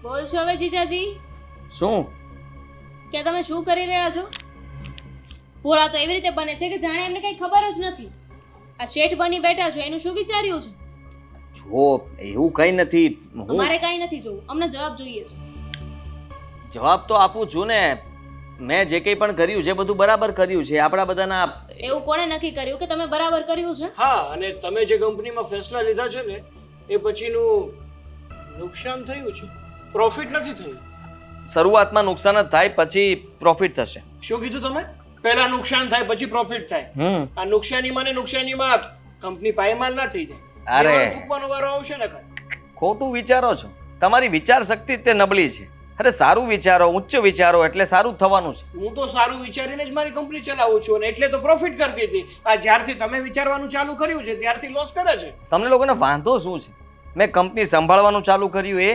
બોલ છો હવે જીજાજી શું? કે તમે શું કરી રહ્યા છો? ભોળા તો એવી રીતે બને છે કે જાણે એમને કઈ ખબર જ નથી. આ શેઠ બની બેઠા છો એનું શું વિચાર્યું છે? જો એવું કંઈ નથી. હું અમારે કઈ નથી જોવું, અમને જવાબ જોઈએ છે. જવાબ તો આપું છું ને. મેં જે કંઈ પણ કર્યું છે બધું બરાબર કર્યું છે. આપણા બધાના એવું કોણે નક્કી કર્યું કે તમે બરાબર કર્યું છે? હા, અને તમે જે કંપનીમાં ફેસલા લીધા છે ને એ પછીનું નુકસાન થયું છે, પ્રોફિટ નથી થયું. શરૂઆતમાં નુકસાન જ થાય પછી પ્રોફિટ થશે. શું કીધું તમે? પહેલા નુકસાન થાય પછી પ્રોફિટ થાય. આ નુકસાનીમાં ને નુકસાનીમાં કંપની પાયમાલ ના થઈ જાય. અરે. દેવાળ ફૂંકવાનો વારો આવશે ને કાંઈ. ખોટું વિચારો છો. તમારી વિચાર શક્તિ તે નબળી છે. અરે સારું વિચારો, ઉચ્ચ વિચારો એટલે સારું જ થવાનું છે. હું તો સારું વિચારીને જ મારી કંપની ચલાવું છું અને એટલે તો પ્રોફિટ કરતી હતી. આ જ્યારથી તમે વિચારવાનું ચાલુ કર્યું છે ત્યારથી લોસ કરે છે. તમને લોકોને વાંધો શું છે? મેં કંપની સંભાળવાનું ચાલુ કર્યું એ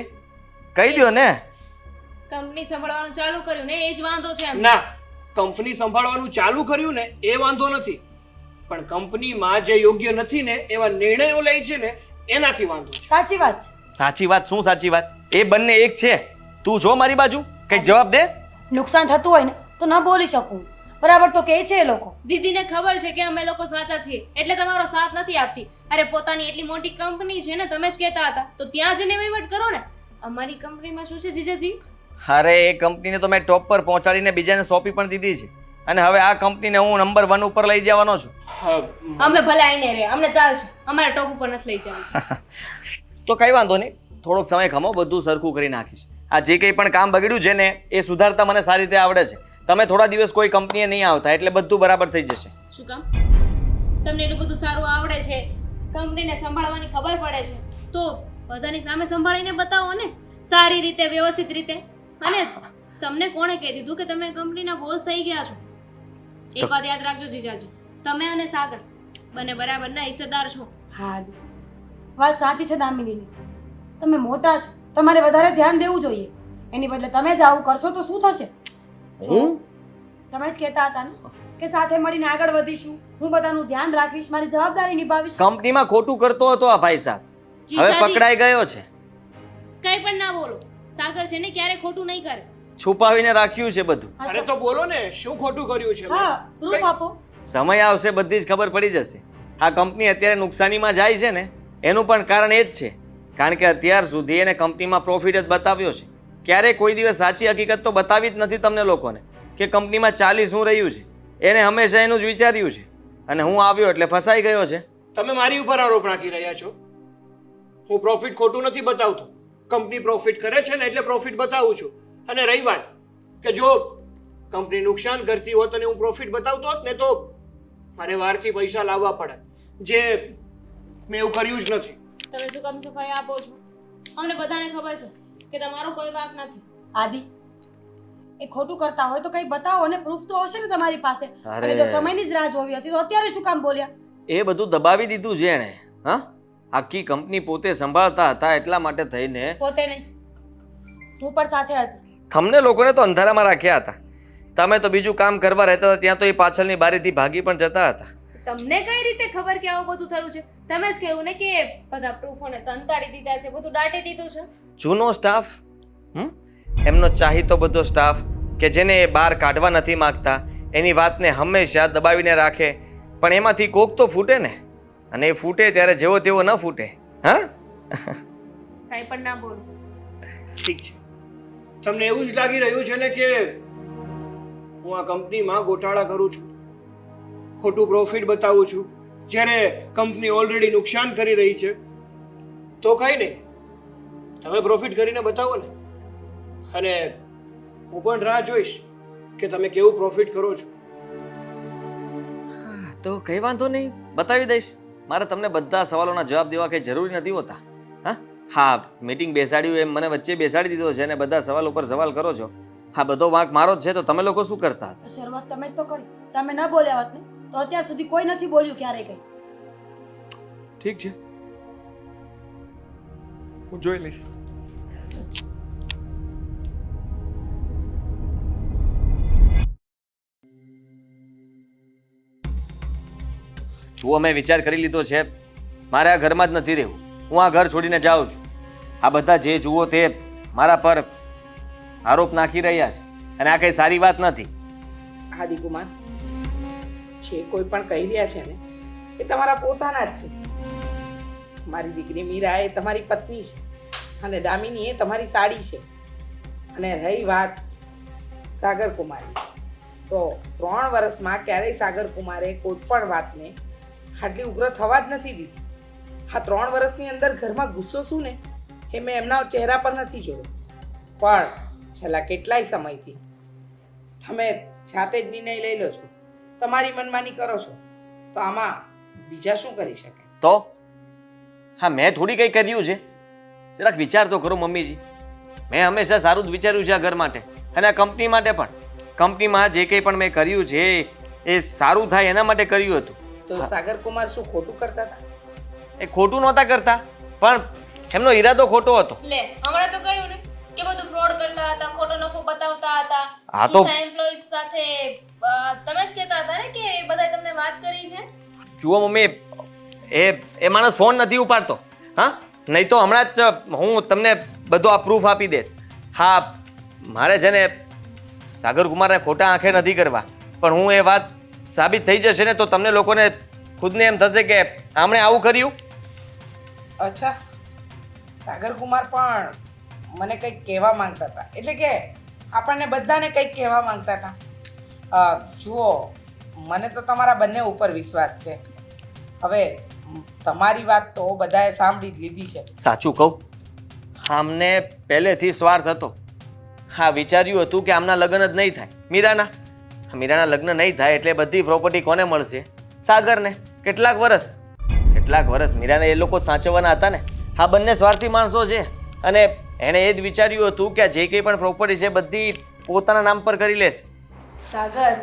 કહી દો ને. કંપની સંભાળવાનું ચાલુ કર્યું ને એ જ વાંધો છે એમ. ના, કંપની સંભાળવાનું ચાલુ કર્યું ને એ વાંધો નથી, પણ કંપનીમાં જે યોગ્ય નથી ને એવા નિર્ણયો લે છે ને એનાથી વાંધો છે. સાચી વાત છે. સાચી વાત શું સાચી વાત? એ બંને એક છે. તું જો મારી બાજુ, કંઈક જવાબ દે. નુકસાન થતું હોય ને તો ન બોલી શકું, બરાબર તો કહે છે એ લોકો. દીદીને ખબર છે કે અમે લોકો સાચા છીએ એટલે તમારો સાથ નથી આપતી. અરે પોતાની એટલી મોટી કંપની છે ને, તમે જ કહેતા હતા તો ત્યાં જઈને વહીવટ કરો ને. અમારી કંપનીમાં શું છે જીજાજી? અરે એ કંપનીને તો મેં ટોપ પર પહોંચાડીને બીજાને સોંપી પણ દીધી છે અને હવે આ કંપનીને હું નંબર 1 ઉપર લઈ જવાનો છું. હા, અમે ભલે આઈને રે, અમને ચાલશે, અમારે ટોપ ઉપર નથી લઈ જવાનું. તો કઈ વાંધો નહીં, થોડોક સમય ખમો, બધું સરખું કરી નાખીશ. આ જે કંઈ પણ કામ બગડ્યું છે ને એ સુધારતા મને સારી રીતે આવડે છે. તમે થોડા દિવસ કોઈ કંપનીએ નહીં આવતા એટલે બધું બરાબર થઈ જશે. શું કામ? તમને એટલું બધું સારું આવડે છે, કંપનીને સંભાળવાની ખબર પડે છે, તો બધાની સામે સંભાળીને બતાવો ને, સારી રીતે, વ્યવસ્થિત રીતે. અને તમને કોણે કહી દીધું કે તમે કંપનીના બોસ થઈ ગયા છો? એક વાત યાદ રાખજો જીજાજી, તમે અને સાગર બંને બરાબરના હિસ્સેદાર છો. હા, વાત સાચી છે દામિનીની. તમે મોટા છો, તમારે વધારે ધ્યાન દેવું જોઈએ. એની બદલે તમે જ આવું કરશો તો શું થશે? હું તમે જ કહેતા હતા ને કે સાથે મળીને આગળ વધીશું, હું બધાનું ધ્યાન રાખીશ, મારી જવાબદારી નિભાવીશ. કંપનીમાં ખોટું કરતો હતો આ ભાઈ સાહેબ, હવે જીજાજી, પકડાઈ ગયો છે. કંઈ પણ ના બોલો. સાગર છે ને ક્યારે ખોટું નહીં કરે. છુપાવીને રાખ્યું છે બધું. અરે તો બોલો ને, શું ખોટું કર્યું છે? હા, પ્રૂફ આપો. સમય આવશે બધી જ ખબર પડી જશે. આ કંપની અત્યારે નુકસાનીમાં જાય છે ને એનું પણ કારણ એ જ છે, કારણ કે અત્યાર સુધી એને કંપનીમાં પ્રોફિટ જ બતાવ્યો છે. ક્યારેય કોઈ દિવસ સાચી હકીકત તો બતાવી જ નથી તમને લોકોને કે કંપનીમાં ચાલી શું રહ્યું છે. એને હંમેશા એનું જ વિચાર્યું છે અને હું આવ્યો એટલે ફસાઈ ગયો છે. તમે મારી ઉપર આરોપ નાખી રહ્યા છો. હું પ્રોફિટ ખોટું નથી બતાવતો. કંપની પ્રોફિટ કરે છે ને એટલે પ્રોફિટ બતાવું છું. અને રહી વાત કે જો કંપની નુકસાન કરતી હોત અને હું પ્રોફિટ બતાવતો હોત ને તો મારે વારથી પૈસા લાવવા પડે, જે મેં એવું કર્યું જ નથી. તમે શું કામ સફાઈ આપો છો? અમને બધાને ખબર છે કે તમારો કોઈ વાંક નથી. આદિ, એ ખોટું કરતા હોય તો કંઈ બતાવો ને, પ્રૂફ તો હશે ને તમારી પાસે. અરે. અને જો સમયની જ રાહ જોવી હતી તો અત્યારે શું કામ બોલ્યા? એ બધું દબાવી દીધું છે એણે. હા, આખી કંપની પોતે સંભાળતા હતા એટલા માટે થઈને. પોતે નહીં, હું પણ સાથે હતી. તમને લોકોને તો અંધારામાં રાખ્યા હતા. તમે તો બીજું કામ કરવા રહેતા હતા ત્યાં તો એ પાછળની બારીથી ભાગી પણ જતા હતા. તમને કઈ રીતે ખબર કે આવું બધું થયું છે? તમે જ કહ્યું ને કે બધા પ્રૂફોને સંતાડી દીધા છે, બધું દાટી દીધું છે. જૂનો સ્ટાફ, એમનો ચાહીતો બધો સ્ટાફ કે જેને એ બહાર કાઢવા નથી માંગતા, એની વાતને હંમેશા દબાવીને રાખે, પણ એમાંથી કોક તો ફૂટે ને, અને એ ફૂટે ત્યારે જેવો તેવો ન ફૂટે. હા, કઈ પણ ના બોલો. ઠીક છે, તમને એવું જ લાગી રહ્યું છે ને કે હું આ કંપનીમાં ગોટાળા કરું છું, ખોટું પ્રોફિટ બતાવું છું, જ્યારે કંપની ઓલરેડી નુકસાન કરી રહી છે. તો કઈ નહીં, તમે પ્રોફિટ કરીને બતાવો ને, અને હું પણ રાહ જોઈશ કે તમે કેવું પ્રોફિટ કરો છો. તો કઈ વાંધો નહીં, બતાવી દઈશ. મારે તમને બધા સવાલોના જવાબ દેવા કંઈ જરૂરી નથી હોતા. હા હા, મીટિંગ બેસાડ્યું એમ મને વચ્ચે બેસાડી દીધો છે અને બધા સવાલ ઉપર સવાલ કરો છો. હા, બધો વાંક મારો જ છે. તો તમે લોકો શું કરતા હતા? તો શરૂઆત તમે જ તો કરી. તમે ન બોલ્યા હોત ને તો અત્યાર સુધી કોઈ નથી બોલ્યું ક્યારેય કંઈ. ઠીક છે, હું જોઈ લઈશ. જુઓ, મેં વિચાર કરી લીધો છે, મારે આ ઘરમાં જ નથી રહેવું. હું આ ઘર છોડીને જાઉં છું. આ બધા જે જુઓ તે મારા પર આરોપ નાખી રહ્યા છે અને આ કંઈ સારી વાત નથી. આદિકુમાર, જે કોઈ પણ કહી રહ્યા છે ને એ તમારા પોતાના જ છે. મારી દીકરી મીરા એ તમારી પત્ની છે અને દામિની એ તમારી સાડી છે. અને રહી વાત સાગર કુમારની, તો 3 વર્ષમાં ક્યારેય સાગર કુમારે કોઈ પણ વાતને આટલી ઉગ્ર થવા જ નથી દીધી. આ 3 વર્ષની અંદર ઘરમાં ગુસ્સો શું ને એ મેં એમના ચહેરા પર નથી જોયો. પણ છેલ્લા કેટલાય સમયથી તમે જાતે જ નિર્ણય લઈ લો છો, તમારી મનમાની કરો છો, તો આમાં બીજા શું કરી શકે? તો હા, મેં થોડી કંઈ કર્યું છે? જરાક વિચાર તો કરો મમ્મીજી. મેં હંમેશા સારું જ વિચાર્યું છે આ ઘર માટે અને આ કંપની માટે પણ. કંપનીમાં જે કંઈ પણ મેં કર્યું છે એ સારું થાય એના માટે કર્યું હતું. તો સાગર કુમાર શું ખોટું કરતા હતા? એ ખોટું નહોતા કરતા, પણ એમનો ઈરાદો ખોટો હતો. લે હમણાં તો કહ્યું ને કે બધું ફ્રોડ કરતા હતા, ખોટો નફો બતાવતા હતા. હા તો એમ્પ્લોઈઝ સાથે તમે જ કહેતા હતા ને કે એ બધાએ તમને વાત કરી છે. જુઓ મમ્મી, એ માણસ ફોન નથી ઉપાડતો. હા, નહીં તો હમણાં જ હું તમને બધો આ પ્રૂફ આપી દે. હા, મારે છે ને સાગર કુમારને ખોટા આંખે નથી કરવા, પણ હું એ વાત સાબિત થઈ જશે ને તો તમને લોકોને ખુદને એમ થશે કે આમણે આવું કર્યું. અચ્છા, સાગર કુમાર પણ મને કંઈક કહેવા માંગતા હતા, એટલે કે આપણને બધાને કંઈક કહેવા માંગતા હતા. જુઓ, મને તો તમારા બંને ઉપર વિશ્વાસ છે. હવે તમારી વાત તો બધાએ સાંભળી જ લીધી છે. સાચું કહું, આમને પહેલેથી સ્વાર્થ હતો. હા, વિચાર્યું હતું કે આમના લગ્ન જ નહીં થાય મીરાના લગ્ન નહીં થાય એટલે બધી પ્રોપર્ટી કોને મળશે? સાગરને. કેટલાક વર્ષ મીરાને એ લોકો સાચવવાના હતા ને. હા, બંને સ્વાર્થી માણસો છે અને એણે એ જ વિચાર્યું હતું કે જે કંઈ પણ પ્રોપર્ટી છે બધી પોતાના નામ પર કરી લેશે. સાગર,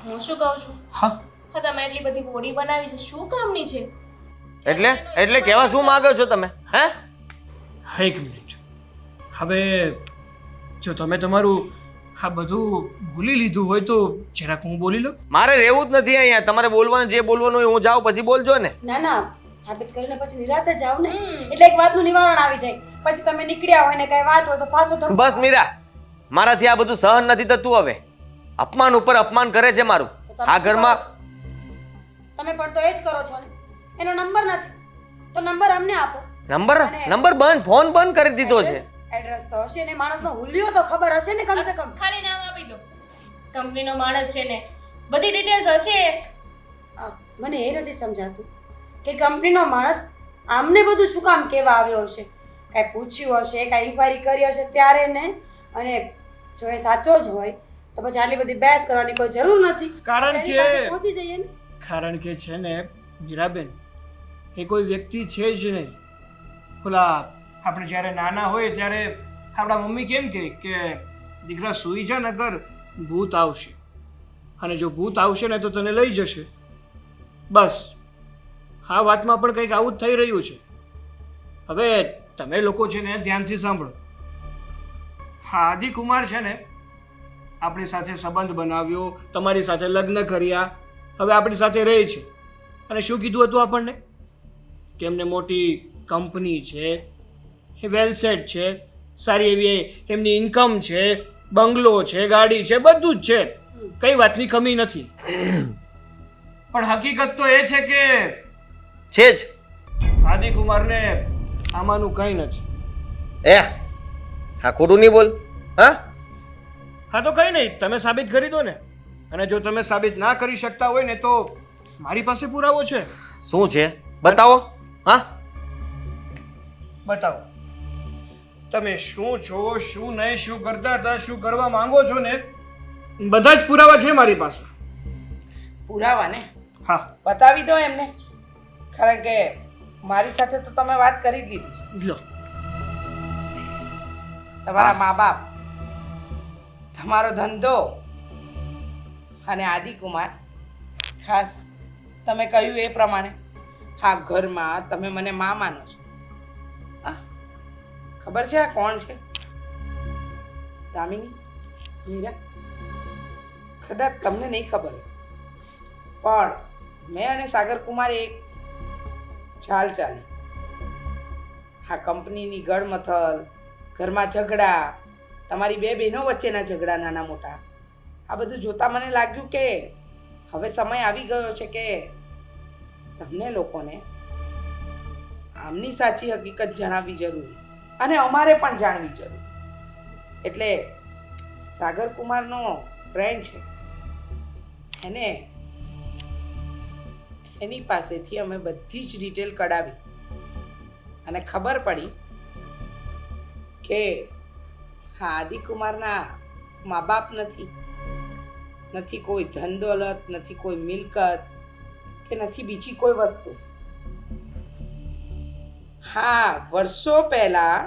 હું શું કહું છું? હા, હા, તમે એટલી બધી બોડી બનાવી છે, શું કામની છે? એટલે કહેવા શું માંગો છો તમે? હે? હા, 1 મિનિટ. હવે જો તમે તમારું આ બધું ભૂલી લીધું હોય તો જરાક હું બોલી લઉં. મારે રહેવું જ નથી અહીંયા. તમારે બોલવાનું જે બોલવાનું હોય હું જાઉં પછી બોલજો ને. ના ના, સાબિત કરીને પછી નિરાતે જાવ ને, એટલે એક વાતનું નિવારણ આવી જાય. પછી તમે નીકળ્યા હોય ને કઈ વાત હોય તો પાછો ધક્કો. બસ મીરા, મારાથી આ બધું સહન નથી થતું હવે. અપમાન ઉપર અપમાન કરે છે મારું તો તમે આ શું ઘરમાં. કરો છો? તમે પણ તો એ જ કરો છો ને. એનો નંબર નથી તો નંબર અમને આપો. નંબર બંધ, ફોન બંધ કરી દીધો છે. એડ્રેસ તો હશે ને, માણસનો હુલિયો તો ખબર હશે ને કમ સે કમ. ખાલી નામ આપી દો. કંપનીનો માણસ છે ને, બધી ડિટેલ્સ હશે. મને એ નથી સમજાતું કે કંપનીનો માણસ આમને બધું શું કામ કહેવા આવ્યો હશે. કાંઈ પૂછ્યું હશે, કાંઈ ઇન્ક્વાયરી કરી હશે ત્યારે ને. અને જો એ સાચો જ હોય તો પછી આટલી બધી બહેસ કરવાની કોઈ જરૂર નથી. કારણ એની પાસે કે પહોંચી જઈએ ને. કારણ કે છે ને મીરાબેન, એ કોઈ વ્યક્તિ છે જ નહીં. ઓલા આપણે જ્યારે નાના હોય ત્યારે આપણા મમ્મી કેમ કહે કે દીકરા સૂઈ જા નકર ભૂત આવશે, અને જો ભૂત આવશે ને તો તને લઈ જશે. બસ આ વાતમાં પણ કંઈક આવું જ થઈ રહ્યું છે. હવે તમે લોકો છે ને ધ્યાનથી સાંભળો. હા, આદિકુમાર છે ને આપણી સાથે સંબંધ બનાવ્યો, તમારી સાથે લગ્ન કર્યા, હવે આપણી સાથે રહે છે. અને શું કીધું હતું આપણને કે એમને મોટી કંપની છે, એ વેલ સેટ છે, સારી એવી એમની ઇન્કમ છે, બંગલો છે, ગાડી છે, બધું જ છે, કઈ વાતની કમી નથી. પણ હકીકત તો એ છે કે છે જ. આદિકુમારને આમાંનું કંઈ નથી. હા, ખોટું નહીં બોલ. હા, હા તો કંઈ નહીં, તમે સાબિત કરી દો ને. અને જો તમે સાબિત ના કરી શકતા હોય ને તો મારી પાસે પુરાવો છે. શું છે? બતાવો. હા, બતાવો. તમે શું છો, શું નહીં, શું કરતા હતા, શું કરવા માંગો છો ને, બધા જ પુરાવા છે મારી પાસે. પુરાવા ને હા, બતાવી દો એમને. કારણ કે મારી સાથે તો તમે વાત કરી જ લીધી છે. લો. તમારા મા બાપ, તમારો ધંધો અને આદિકુમાર, ખાસ તમે કહ્યું એ પ્રમાણે આ ઘરમાં તમે મને મા માનો છો. હા, ખબર છે આ કોણ છે? દામિની, મીરા. કદાચ તમને નહીં ખબર હોય, પણ મેં અને સાગર કુમારે એક ચાલ ચાલી. આ કંપનીની ગળમથલ, ઘરમાં ઝઘડા, તમારી બે બહેનો વચ્ચેના ઝઘડા નાના મોટા, આ બધું જોતાં મને લાગ્યું કે હવે સમય આવી ગયો છે કે તમને લોકોને આમની સાચી હકીકત જણાવવી જરૂરી અને અમારે પણ જાણવી જરૂરી. એટલે સાગર કુમારનો ફ્રેન્ડ છે, એની પાસેથી અમે બધી જ ડિટેલ કઢાવી અને ખબર પડી કે હા આદિકુમારના મા બાપ નથી કોઈ ધન દોલત, નથી કોઈ મિલકત કે નથી બીજી કોઈ વસ્તુ. હા, વર્ષો પહેલા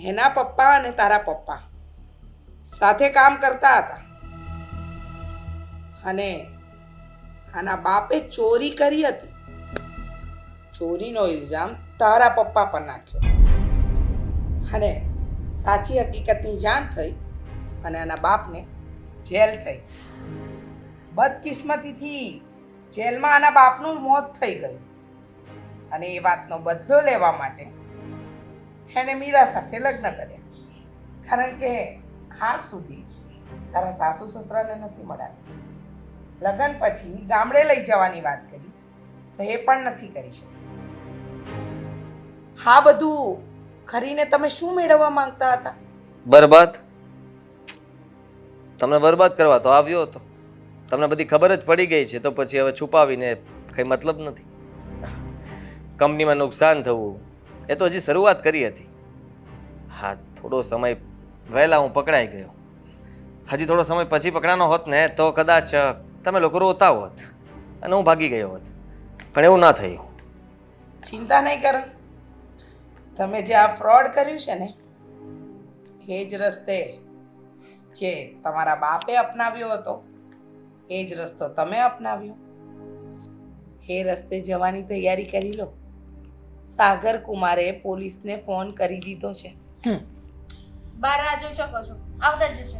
એના પપ્પા અને તારા પપ્પા સાથે કામ કરતા હતા અને આના બાપે ચોરી કરી હતી. ચોરીનો ઇલ્ઝામ તારા પપ્પા પર નાખ્યો અને સાચી હકીકતની જાણ થઈ અને આના બાપને જેલ થઈ. બદકિસ્મતીથી જેલમાં આના બાપનું મોત થઈ ગયું અને એ વાતનો બદલો લેવા માટે એણે મીરા સાથે લગ્ન કર્યા. કારણ કે આજ સુધી તારા સાસુ સસરાને નથી મળ્યા. લગ્ન પછી ગામડે લઈ જવાની વાત કરી તો એ પણ નથી કરી શકી. હા, બધું કરીને તમે શું મેળવવા માંગતા હતા? બરબાદ. તમને બરબાદ કરવા તો આવ્યો હતો. તમને બધી ખબર જ પડી ગઈ છે તો પછી હવે છુપાવીને કંઈ મતલબ નથી. કંપનીમાં નુકસાન થવું એ તો હજી શરૂઆત કરી હતી. હા, થોડો સમય વહેલા હું પકડાઈ ગયો. હજી થોડો સમય પછી પકડાનો હોત ને તો કદાચ તમે લોકો રોતા હોત અને હું ભાગી ગયો હોત, પણ એવું ના થયું. ચિંતા નહીં કરો. તમે જે આ ફ્રોડ કર્યું છે ને એ જ રસ્તે જે તમારા બાપે અપનાવ્યો હતો એ જ રસ્તો તમે અપનાવ્યો. એ રસ્તે જવાની તૈયારી કરી લો. સાગર કુમારે પોલીસને ફોન કરી દીધો છે. બહાર રાહ જોઈ શકો છો, આવતા જ જશે.